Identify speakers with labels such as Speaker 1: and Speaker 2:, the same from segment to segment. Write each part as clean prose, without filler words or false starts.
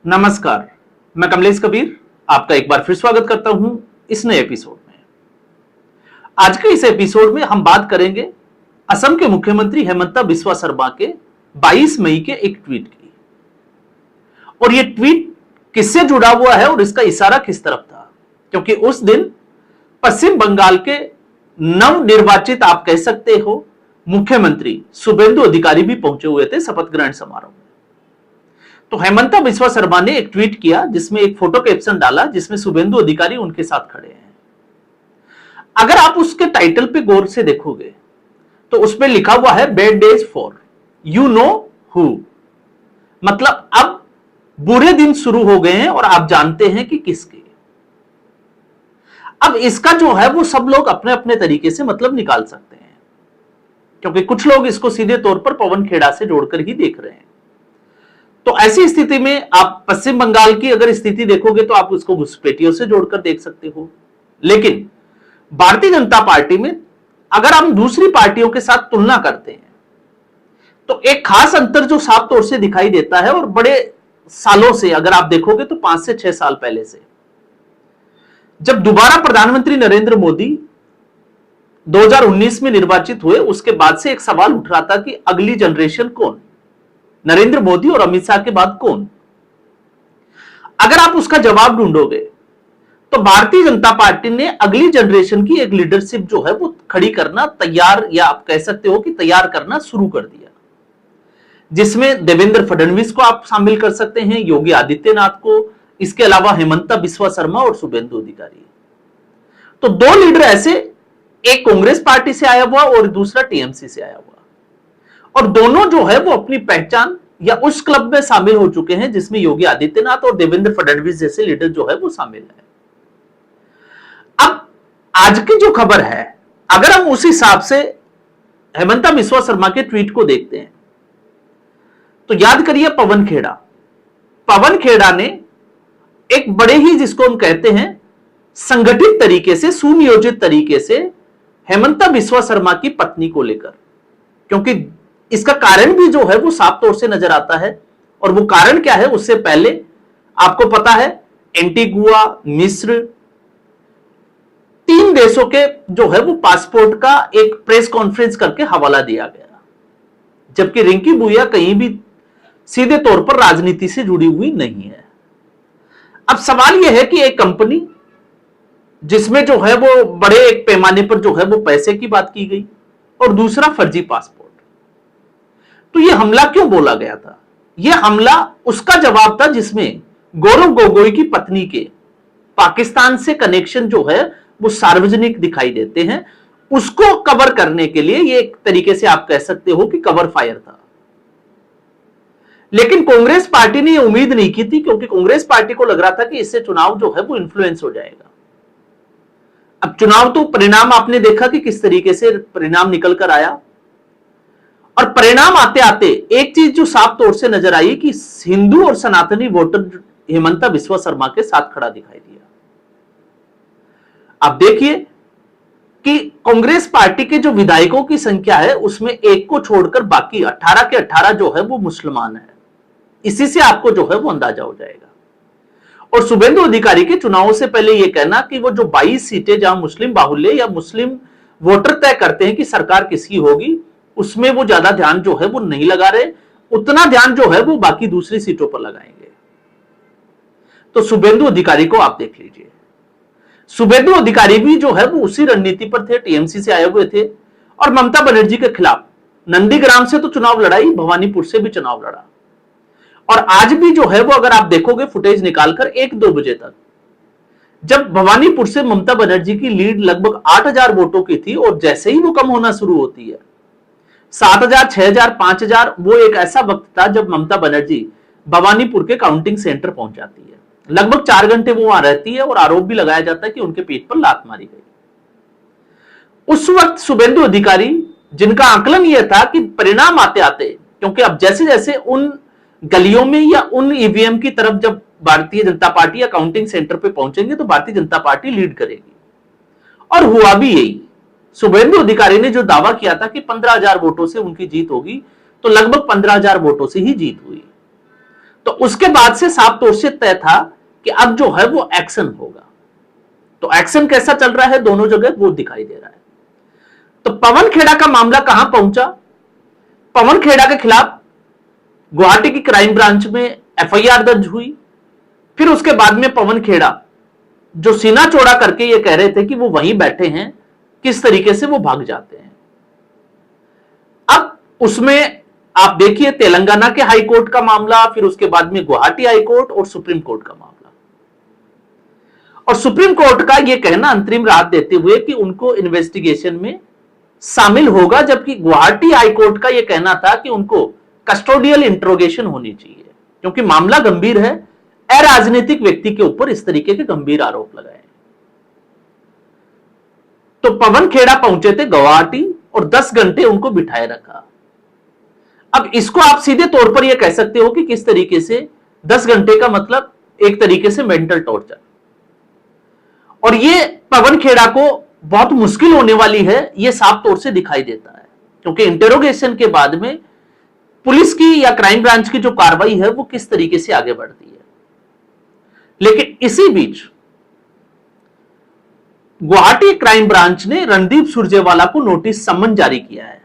Speaker 1: नमस्कार, मैं कमलेश कबीर आपका एक बार फिर स्वागत करता हूं इस नए एपिसोड में। आज के इस एपिसोड में हम बात करेंगे असम के मुख्यमंत्री हेमंता बिस्वा शर्मा के 22 मई के एक ट्वीट की। और यह ट्वीट किससे जुड़ा हुआ है और इसका इशारा किस तरफ था, क्योंकि उस दिन पश्चिम बंगाल के नवनिर्वाचित आप कह सकते हो मुख्यमंत्री शुभेंदु अधिकारी भी पहुंचे हुए थे शपथ ग्रहण समारोह में। तो हेमंता बिस्वा शर्मा ने एक ट्वीट किया जिसमें एक फोटो कैप्शन डाला जिसमें शुभेंदु अधिकारी उनके साथ खड़े हैं। अगर आप उसके टाइटल पे गौर से देखोगे तो उसमें लिखा हुआ है bad days for you know who, मतलब अब बुरे दिन शुरू हो गए हैं और आप जानते हैं कि किसके। अब इसका जो है वो सब लोग अपने अपने तरीके से मतलब निकाल सकते हैं, क्योंकि कुछ लोग इसको सीधे तौर पर पवन खेड़ा से जोड़कर ही देख रहे हैं। तो ऐसी स्थिति में आप पश्चिम बंगाल की अगर स्थिति देखोगे तो आप उसको घुसपैठियों से जोड़कर देख सकते हो। लेकिन भारतीय जनता पार्टी में अगर हम दूसरी पार्टियों के साथ तुलना करते हैं तो एक खास अंतर जो साफ तौर से दिखाई देता है, और बड़े सालों से अगर आप देखोगे तो 5 से 6 साल पहले से, जब दोबारा प्रधानमंत्री नरेंद्र मोदी 2019 में निर्वाचित हुए, उसके बाद से एक सवाल उठ रहा था कि अगली जनरेशन कौन, नरेंद्र मोदी और अमित शाह के बाद कौन। अगर आप उसका जवाब ढूंढोगे तो भारतीय जनता पार्टी ने अगली जनरेशन की एक लीडरशिप जो है वो खड़ी करना तैयार, या आप कह सकते हो कि तैयार करना शुरू कर दिया, जिसमें देवेंद्र फडणवीस को आप शामिल कर सकते हैं, योगी आदित्यनाथ को, इसके अलावा हेमंता बिस्वा शर्मा और शुभेंदु अधिकारी। तो दो लीडर ऐसे, एक कांग्रेस पार्टी से आया हुआ और दूसरा टीएमसी से आया हुआ, और दोनों जो है वो अपनी पहचान या उस क्लब में शामिल हो चुके हैं जिसमें योगी आदित्यनाथ और देवेंद्र फडणवीस जैसे लीडर जो है वो शामिल है। अब आज की जो खबर है, अगर हम उस हिसाब से हेमंता बिस्वा शर्मा के ट्वीट को देखते हैं तो याद करिए पवन खेड़ा ने एक बड़े ही, जिसको हम कहते हैं संगठित तरीके से, सुनियोजित तरीके से हेमंता बिस्वा शर्मा की पत्नी को लेकर, क्योंकि इसका कारण भी जो है वो साफ तौर से नजर आता है। और वो कारण क्या है, उससे पहले आपको पता है एंटीगुआ, मिस्र, 3 देशों के जो है वो पासपोर्ट का एक प्रेस कॉन्फ्रेंस करके हवाला दिया गया, जबकि रिंकी बुइया कहीं भी सीधे तौर पर राजनीति से जुड़ी हुई नहीं है। अब सवाल यह है कि एक कंपनी जिसमें जो है वो बड़े एक पैमाने पर जो है वो पैसे की बात की गई, और दूसरा फर्जी पासपोर्ट, तो यह हमला क्यों बोला गया था? यह हमला उसका जवाब था जिसमें गौरव गोगोई की पत्नी के पाकिस्तान से कनेक्शन जो है वो सार्वजनिक दिखाई देते हैं, उसको कवर करने के लिए यह एक तरीके से आप कह सकते हो कि कवर फायर था। लेकिन कांग्रेस पार्टी ने यह उम्मीद नहीं की थी, क्योंकि कांग्रेस पार्टी को लग रहा था कि इससे चुनाव जो है वो इन्फ्लुएंस हो जाएगा। अब चुनाव तो परिणाम आपने देखा कि किस तरीके से परिणाम निकल कर आया, और परिणाम आते आते एक चीज जो साफ तौर से नजर आई कि हिंदू और सनातनी वोटर हेमंता बिस्वा शर्मा के साथ खड़ा दिखाई दिया। आप देखिए कि कांग्रेस पार्टी के जो विधायकों की संख्या है उसमें एक को छोड़कर बाकी 18 के 18 जो है वो मुसलमान है। इसी से आपको जो है वो अंदाजा हो जाएगा। और शुभेंदु अधिकारी के चुनावों से पहले यह कहना कि वो जो 22 सीटें जहां मुस्लिम बाहुल्य या मुस्लिम वोटर तय करते हैं कि सरकार किसकी होगी, उसमें वो ज्यादा ध्यान जो है वो नहीं लगा रहे, उतना ध्यान जो है वो बाकी दूसरी सीटों पर लगाएंगे। तो शुभेंदु अधिकारी को आप देख लीजिए, शुभेंदु अधिकारी भी जो है वो उसी रणनीति पर थे, टीएमसी से आए हुए थे, और ममता बनर्जी के खिलाफ नंदीग्राम से तो चुनाव लड़ाई, भवानीपुर से भी चुनाव लड़ा। और आज भी जो है वो अगर आप देखोगे फुटेज निकालकर 1-2 बजे तक, जब भवानीपुर से ममता बनर्जी की लीड लगभग 8,000 वोटों की थी, और जैसे ही वो कम होना शुरू होती है 7,000, 6,000, 5,000, वो एक ऐसा वक्त था जब ममता बनर्जी भवानीपुर के काउंटिंग सेंटर पहुंच जाती है। लगभग 4 घंटे वो वहां रहती है, और आरोप भी लगाया जाता है कि उनके पेट पर लात मारी गई। उस वक्त शुभेंदु अधिकारी, जिनका आकलन यह था कि परिणाम आते आते, क्योंकि अब जैसे जैसे उन गलियों में या उन ईवीएम की तरफ जब भारतीय जनता पार्टी या काउंटिंग सेंटर पे पहुंचेंगे तो भारतीय जनता पार्टी लीड करेगी, और हुआ भी यही। शुभेंदु अधिकारी ने जो दावा किया था कि 15,000 वोटों से उनकी जीत होगी, तो लगभग 15,000 वोटों से ही जीत हुई। तो तो उसके बाद से साफ तौर से तय था कि अब जो है वो एक्शन होगा। तो एक्शन कैसा चल रहा है दोनों जगह वो दिखाई दे रहा है। तो पवन खेड़ा का मामला कहां पहुंचा? पवन खेड़ा के खिलाफ गुवाहाटी की क्राइम ब्रांच में एफआईआर दर्ज हुई। फिर उसके बाद में पवन खेड़ा जो सीना चौड़ा करके ये कह रहे थे कि वो वहीं बैठे हैं, किस तरीके से वो भाग जाते हैं। अब उसमें आप देखिए तेलंगाना के हाई कोर्ट का मामला, फिर उसके बाद में गुवाहाटी हाई कोर्ट और सुप्रीम कोर्ट का मामला। और सुप्रीम कोर्ट का यह कहना अंतरिम राहत देते हुए कि उनको इन्वेस्टिगेशन में शामिल होगा, जबकि गुवाहाटी हाई कोर्ट का यह कहना था कि उनको कस्टोडियल इंट्रोगेशन होनी चाहिए, क्योंकि मामला गंभीर है। अराजनीतिक व्यक्ति के ऊपर इस तरीके के गंभीर आरोप लगाए। तो पवन खेड़ा पहुंचे थे गुवाहाटी और 10 घंटे उनको बिठाए रखा। अब इसको आप सीधे तौर पर यह कह सकते हो कि किस तरीके से 10 घंटे का मतलब एक तरीके से मेंटल टॉर्चर। और ये पवन खेड़ा को बहुत मुश्किल होने वाली है, यह साफ तौर से दिखाई देता है, क्योंकि इंटेरोगेशन के बाद में पुलिस की या क्राइम ब्रांच की जो कार्रवाई है वो किस तरीके से आगे बढ़ती है। लेकिन इसी बीच गुवाहाटी क्राइम ब्रांच ने रणदीप सुरजेवाला को नोटिस सम्मन जारी किया है।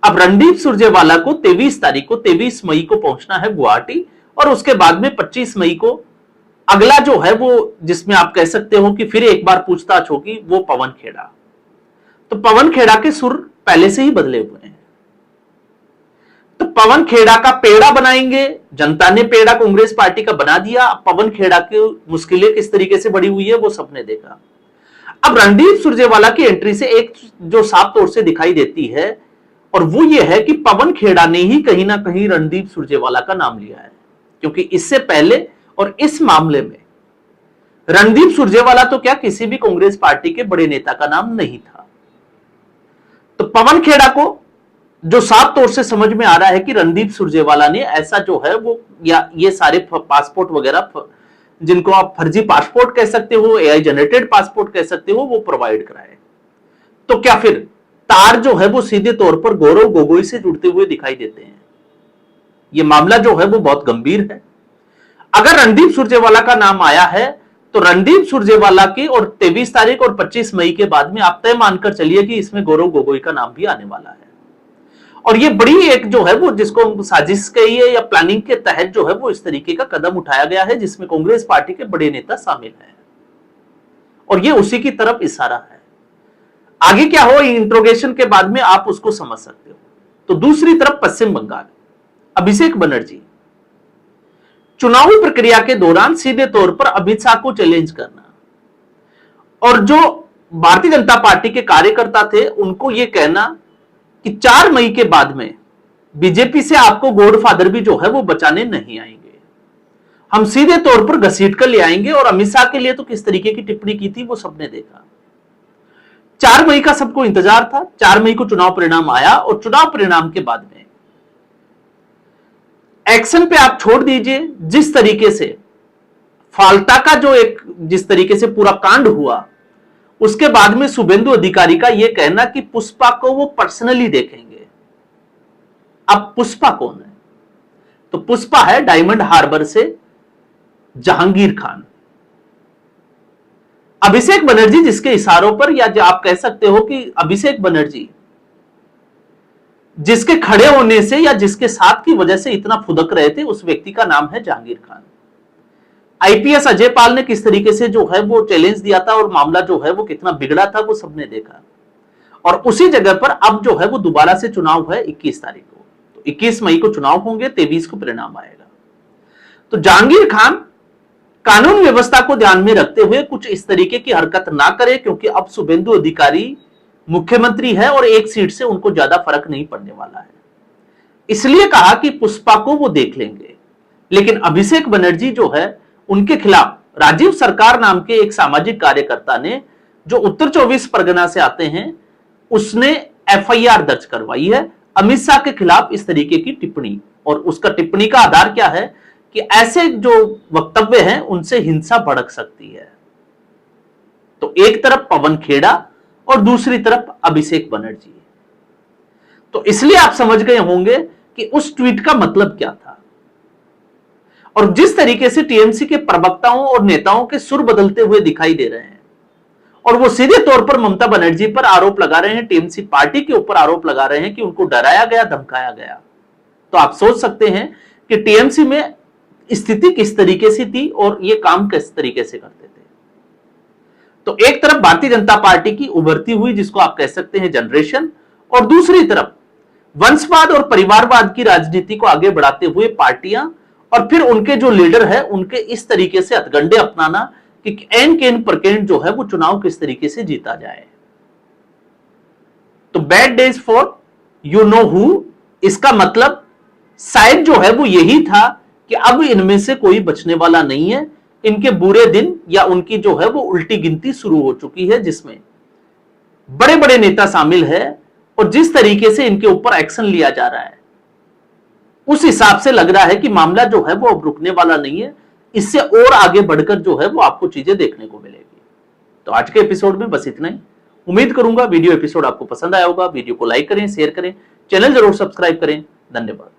Speaker 1: अब रणदीप सुरजेवाला को 23 मई को पहुंचना है गुवाहाटी, और उसके बाद में 25 मई को अगला जो है वो, जिसमें आप कह सकते हो कि फिर एक बार पूछताछ होगी, वो पवन खेड़ा। तो पवन खेड़ा के सुर पहले से ही बदले हुए हैं। तो पवन खेड़ा का पेड़ा बनाएंगे, जनता ने पेड़ा कांग्रेस पार्टी का बना दिया। पवन खेड़ा की मुश्किलें किस तरीके से बढ़ी हुई है वो सबने देखा। अब रणदीप सुरजेवाला की एंट्री से एक जो साफ तौर से दिखाई देती है, और वो ये है कि पवन खेड़ा ने ही कहीं ना कहीं रणदीप सुरजेवाला का नाम लिया है, क्योंकि इससे पहले और इस मामले में रणदीप सुरजेवाला तो क्या किसी भी कांग्रेस पार्टी के बड़े नेता का नाम नहीं था। तो पवन खेड़ा को जो साफ तौर से समझ में आ रहा है कि रणदीप सुरजेवाला ने ऐसा जो है वो, या ये सारे पासपोर्ट वगैरह जिनको आप फर्जी पासपोर्ट कह सकते हो, एआई जनरेटेड पासपोर्ट कह सकते हो, वो प्रोवाइड कराए। तो क्या फिर तार जो है वो सीधे तौर पर गौरव गोगोई से जुड़ते हुए दिखाई देते हैं। ये मामला जो है वो बहुत गंभीर है। अगर रणदीप सुरजेवाला का नाम आया है तो रणदीप सुरजेवाला की और 23 तारीख और 25 मई के बाद में आप तय मानकर चलिए कि इसमें गौरव गोगोई का नाम भी आने वाला है। और ये बड़ी एक जो है वो, जिसको साजिश कहिए या प्लानिंग के तहत जो है वो इस तरीके का कदम उठाया गया है, जिसमें कांग्रेस पार्टी के बड़े नेता शामिल हैं, और ये उसी की तरफ इशारा है। आगे क्या हो इंट्रोगेशन के बाद में आप उसको समझ सकते हो। तो दूसरी तरफ पश्चिम बंगाल, अभिषेक बनर्जी चुनावी प्रक्रिया के दौरान सीधे तौर पर अमित शाह को चैलेंज करना, और जो भारतीय जनता पार्टी के कार्यकर्ता थे उनको यह कहना कि 4 मई के बाद में बीजेपी से आपको गॉडफादर भी जो है वो बचाने नहीं आएंगे, हम सीधे तौर पर घसीट कर ले आएंगे। और अमित शाह के लिए तो किस तरीके की टिप्पणी की थी वो सबने देखा। 4 मई का सबको इंतजार था। 4 मई को चुनाव परिणाम आया, और चुनाव परिणाम के बाद में एक्शन पे आप छोड़ दीजिए, जिस तरीके से फाल्टा का जो एक जिस तरीके से पूरा कांड हुआ, उसके बाद में शुभेंदु अधिकारी का यह कहना कि पुष्पा को वो पर्सनली देखेंगे। अब पुष्पा कौन है? तो पुष्पा है डायमंड हार्बर से जहांगीर खान। अभिषेक बनर्जी जिसके इशारों पर, या जो आप कह सकते हो कि अभिषेक बनर्जी जिसके खड़े होने से या जिसके साथ की वजह से इतना फुदक रहे थे, उस व्यक्ति का नाम है जहांगीर खान। आईपीएस अजय पाल ने किस तरीके से जो है वो चैलेंज दिया था, और मामला जो है वो कितना बिगड़ा था वो सबने देखा। और उसी जगह पर अब जो है वो दोबारा से चुनाव है 21 तारीख को। तो 21 मई को चुनाव होंगे, 23 को परिणाम आएगा। तो जहांगीर खान कानून व्यवस्था को ध्यान में रखते हुए कुछ इस तरीके की हरकत ना करे, क्योंकि अब शुभेंदु अधिकारी मुख्यमंत्री है और एक सीट से उनको ज्यादा फर्क नहीं पड़ने वाला है। इसलिए कहा कि पुष्पा को वो देख लेंगे। लेकिन अभिषेक बनर्जी जो है, उनके खिलाफ राजीव सरकार नाम के एक सामाजिक कार्यकर्ता ने, जो उत्तर 24 परगना से आते हैं, उसने एफआईआर दर्ज करवाई है अमित शाह के खिलाफ इस तरीके की टिप्पणी। और उसका टिप्पणी का आधार क्या है कि ऐसे जो वक्तव्य हैं उनसे हिंसा भड़क सकती है। तो एक तरफ पवन खेड़ा और दूसरी तरफ अभिषेक बनर्जी। तो इसलिए आप समझ गए होंगे कि उस ट्वीट का मतलब क्या था। और जिस तरीके से टीएमसी के प्रवक्ताओं और नेताओं के सुर बदलते हुए दिखाई दे रहे हैं और वो सीधे तौर पर ममता बनर्जी पर आरोप लगा रहे हैं, टीएमसी पार्टी के ऊपर आरोप लगा रहे हैं कि उनको डराया गया, धमकाया गया, तो आप सोच सकते हैं कि टीएमसी में स्थिति किस तरीके से थी और ये काम किस तरीके से करते थे। तो एक तरफ भारतीय जनता पार्टी की उभरती हुई, जिसको आप कह सकते हैं जनरेशन, और दूसरी तरफ वंशवाद और परिवारवाद की राजनीति को आगे बढ़ाते हुए पार्टियां, और फिर उनके जो लीडर है उनके इस तरीके से हथकंडे अपनाना कि एन केन परकेन जो है वो चुनाव किस तरीके से जीता जाए। तो bad days for you know who, इसका मतलब शायद जो है वो यही था कि अब इनमें से कोई बचने वाला नहीं है, इनके बुरे दिन या उनकी जो है वो उल्टी गिनती शुरू हो चुकी है, जिसमें बड़े बड़े नेता शामिल है और जिस तरीके से इनके ऊपर एक्शन लिया जा रहा है उस हिसाब से लग रहा है कि मामला जो है वो अब रुकने वाला नहीं है, इससे और आगे बढ़कर जो है वो आपको चीजें देखने को मिलेगी। तो आज के एपिसोड में बस इतना ही। उम्मीद करूंगा वीडियो एपिसोड आपको पसंद आया होगा। वीडियो को लाइक करें, शेयर करें, चैनल जरूर सब्सक्राइब करें। धन्यवाद।